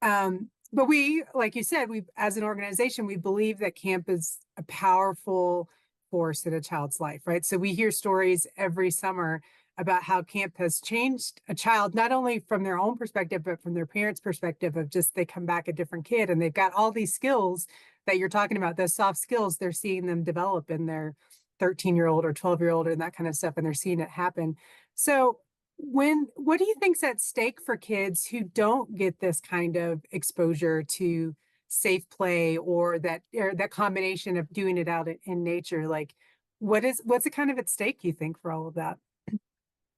But we, like you said, as an organization, we believe that camp is a powerful force in a child's life, right? So we hear stories every summer about how camp has changed a child, not only from their own perspective, but from their parents' perspective of just they come back a different kid and they've got all these skills that you're talking about, those soft skills, they're seeing them develop in their 13-year-old or 12-year-old and that kind of stuff, and they're seeing it happen. So what do you think's at stake for kids who don't get this kind of exposure to safe play or that combination of doing it out in nature? Like, what's it kind of at stake, you think, for all of that?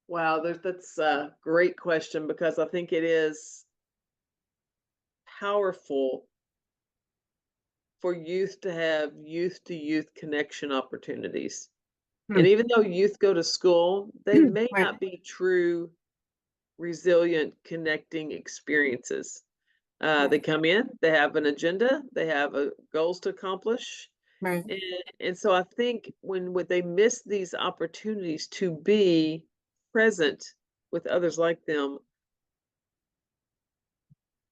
Wow, that's a great question because I think it is powerful for youth to have youth-to-youth connection opportunities. And even though youth go to school, they may Right. not be true resilient, connecting experiences. They Right. come in, they have an agenda, they have goals to accomplish. Right. And so I think when they miss these opportunities to be present with others like them,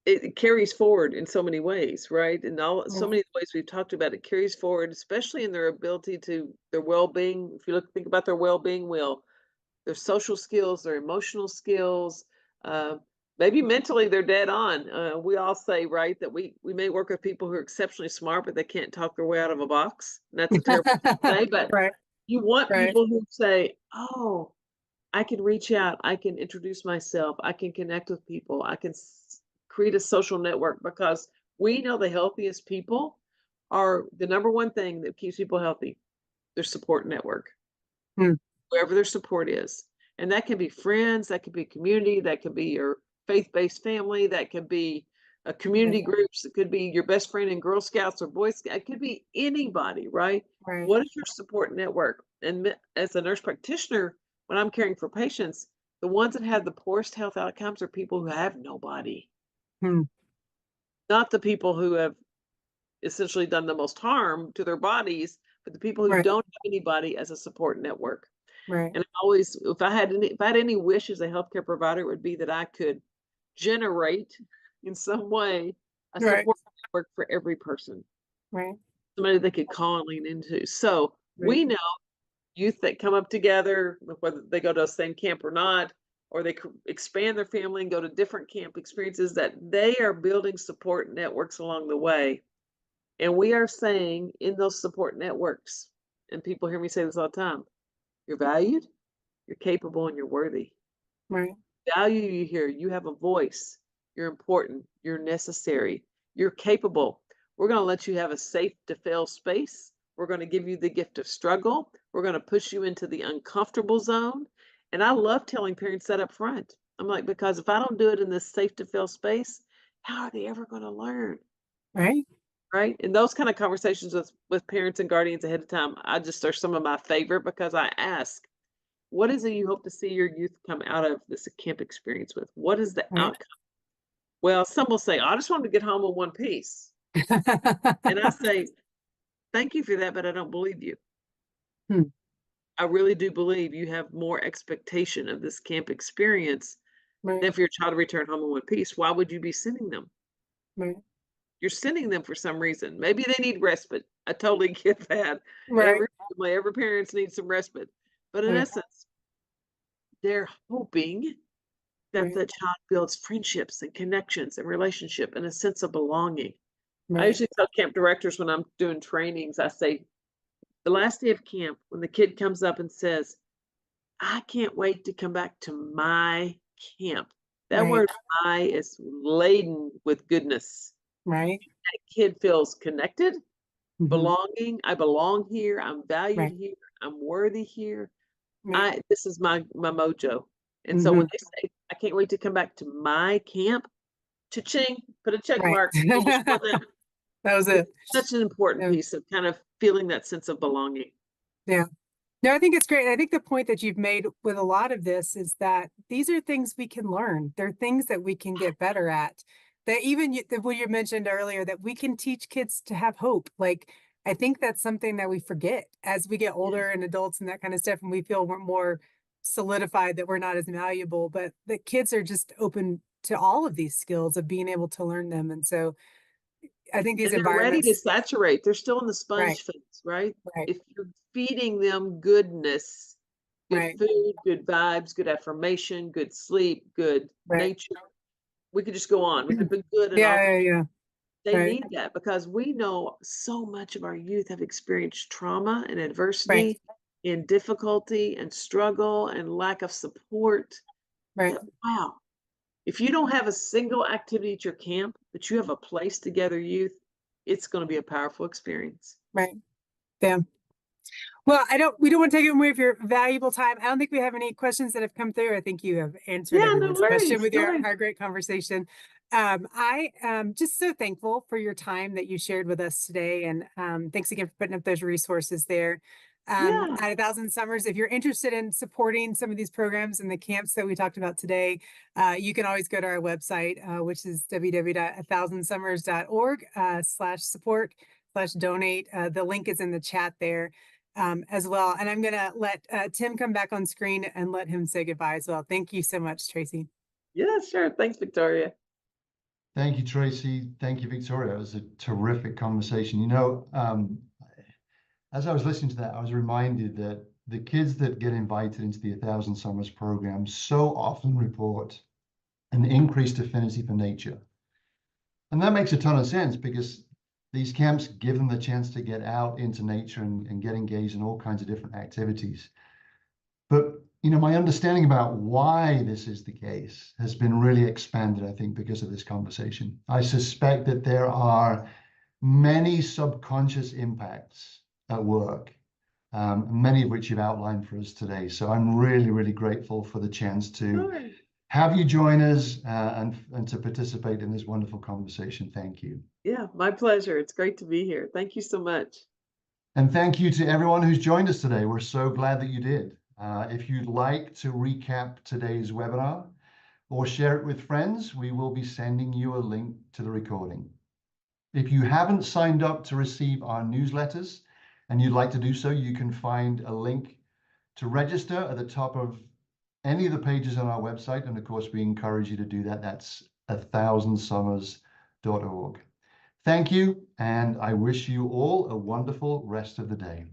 it carries forward in so many ways, right? And so Right. many ways we've talked about, it carries forward, especially in their ability to their well-being. If you think about their well-being, their social skills, their emotional skills, uh, maybe mentally they're dead on. We all say, right, that we may work with people who are exceptionally smart, but they can't talk their way out of a box. And that's a terrible thing to say, but Right. you want Right. people who say, "Oh, I can reach out, I can introduce myself, I can connect with people, I can create a social network," because we know the healthiest people are the number one thing that keeps people healthy, their support network, Hmm. wherever their support is. And that can be friends, that could be community, that could be your faith-based family, that could be a community Right. groups, it could be your best friend in Girl Scouts or Boy Scouts, it could be anybody, right? Right. What is your support network? And as a nurse practitioner, when I'm caring for patients, the ones that have the poorest health outcomes are people who have nobody, Hmm. not the people who have essentially done the most harm to their bodies, but the people who Right. don't have anybody as a support network. Right. And I always, if I had any wish as a healthcare provider, it would be that I could generate in some way a Right. support network for every person, Right. somebody they could call and lean into. So Right. we know youth that come up together, whether they go to the same camp or not, or they expand their family and go to different camp experiences, that they are building support networks along the way. And we are saying in those support networks, and people hear me say this all the time, you're valued, you're capable, and you're worthy. Right. Value you here. You have a voice. You're important. You're necessary. You're capable. We're going to let you have a safe to fail space. We're going to give you the gift of struggle. We're going to push you into the uncomfortable zone. And I love telling parents that up front. I'm like, because if I don't do it in this safe to fail space, how are they ever going to learn? Right. Right. And those kind of conversations with parents and guardians ahead of time, I just are some of my favorite because I ask, what is it you hope to see your youth come out of this camp experience with? What is the Right. outcome? Well, some will say, I just want to get home in one piece. And I say, thank you for that, but I don't believe you. Hmm. I really do believe you have more expectation of this camp experience Right. than for your child to return home in one piece. Why would you be sending them? Right. You're sending them for some reason. Maybe they need respite. I totally get that. Right. Every parents need some respite. But in Right. essence, they're hoping that Right. the child builds friendships and connections and relationship and a sense of belonging. I Right. usually tell camp directors when I'm doing trainings, I say, the last day of camp, when the kid comes up and says, I can't wait to come back to my camp. That Right. word "my" is laden with goodness. Right. That kid feels connected, Mhm. belonging. I belong here. I'm valued Right. here. I'm worthy here. Right. This is my mojo. And so when Mhm. they say, I can't wait to come back to my camp, cha-ching, put a check Right. mark. Finish for them. That was It's it. such an important Yeah. piece of kind of feeling that sense of belonging. Yeah. No, I think it's great. I think the point that you've made with a lot of this is that these are things we can learn. They're things that we can get better at. That even what you mentioned earlier, that we can teach kids to have hope. Like, I think that's something that we forget as we get older and adults and that kind of stuff, and we feel we're more solidified that we're not as malleable. But the kids are just open to all of these skills of being able to learn them. And so I think these And they're ready to environments, saturate. They're still in the right, sponge phase, right? right, If you're feeding them goodness, good right, food, good vibes, good affirmation, good sleep, good right. nature, we could just go on. We could put good in all. Yeah, yeah, yeah. They Right, need that because we know so much of our youth have experienced trauma and right, adversity and difficulty and struggle and lack of support. right, That, wow, if you don't have a single activity at your camp, but you have a place to gather youth, it's going to be a powerful experience. right. Yeah. Well, we don't want to take away of your valuable time. I don't think we have any questions that have come through. I think you have answered Yeah, no everyone's question worries. with Go ahead. our great conversation. I am just so thankful for your time that you shared with us today. And thanks again for putting up those resources there. Yeah. at 1,000 Summers. If you're interested in supporting some of these programs and the camps that we talked about today, you can always go to our website, which is www.1000summers.org /support/donate. The link is in the chat there as well. And I'm going to let Tim come back on screen and let him say goodbye as well. Thank you so much, Tracy. Yeah, sure. Thanks, Victoria. Thank you, Tracy. Thank you, Victoria. It was a terrific conversation. As I was listening to that, I was reminded that the kids that get invited into the 1,000 Summers program so often report an increased affinity for nature. And that makes a ton of sense because these camps give them the chance to get out into nature and get engaged in all kinds of different activities. But my understanding about why this is the case has been really expanded, I think, because of this conversation. I suspect that there are many subconscious impacts at work, many of which you've outlined for us today. So I'm really, really grateful for the chance to have you join us and to participate in this wonderful conversation. Thank you. Yeah, my pleasure. It's great to be here. Thank you so much. And thank you to everyone who's joined us today. We're so glad that you did. If you'd like to recap today's webinar or share it with friends, we will be sending you a link to the recording. If you haven't signed up to receive our newsletters and you'd like to do so, you can find a link to register at the top of any of the pages on our website. And of course, we encourage you to do that. That's 1000summers.org. Thank you, and I wish you all a wonderful rest of the day.